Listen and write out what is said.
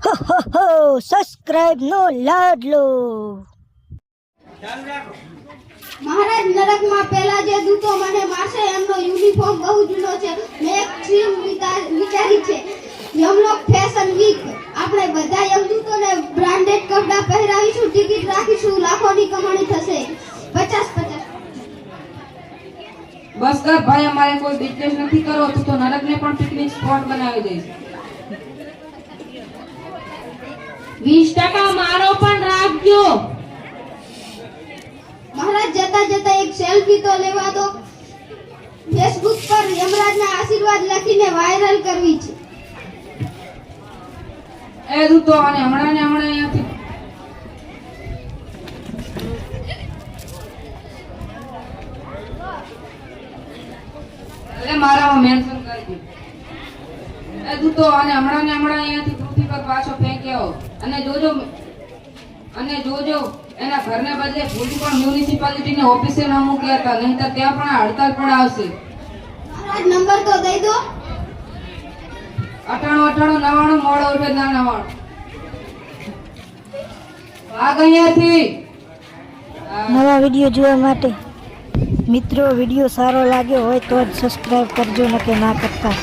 Subscribe નો લાડલો. મહારાજ, નરકમાં પેલા જે દૂતો મને મારશે એમનો યુનિફોર્મ બહુ જૂનો છે. મેં એક ફિલ્મ વિચારી છે, યમલોક ફેશન વીક. આપણે બધા યમદૂતોને બ્રાન્ડેડ કપડાં પહેરાવીશું, ટિકિટ રાખીશું, લાખોની કમાણી થશે. 50-50. બસ કર ભાઈ, અમારે કોઈ બિઝનેસ નથી કરવો, તું તો નરકને પણ પિકનિક સ્પોટ બનાવી દઈશ. 20% મારો પણ રાખજો. મહારાજ, જતા જતા એક સેલ્ફી તો લેવા દો. ફેસબુક પર યમરાજના આશીર્વાદ લખીને વાયરલ કરવી છે. એ દૂતો અને હમણાં અહીંયાથી એટલે મારામાં મેન્શન કરી દે. એ દૂતો અને હમણાં અહીંયાથી પૃથ્વી પર પાછો ફેંક્યો. અને જોજો એના ઘરને બદલે ભૂલથી પણ મ્યુનિસિપાલિટીની ઓફિસે ન મૂક્યા હતા, નહીંતર ત્યાં પણ હડતાલ પણ આવશે. મહારાજ, નંબર તો દઈ દો. 98-98-99 મોડો ઉઠે ના 99. ભાગ અહીંયાથી. નવા વિડીયો જોવા માટે મિત્રો વિડીયો સારો લાગ્યો હોય તો જ સબસ્ક્રાઇબ કરજો, નકે ના કરતા.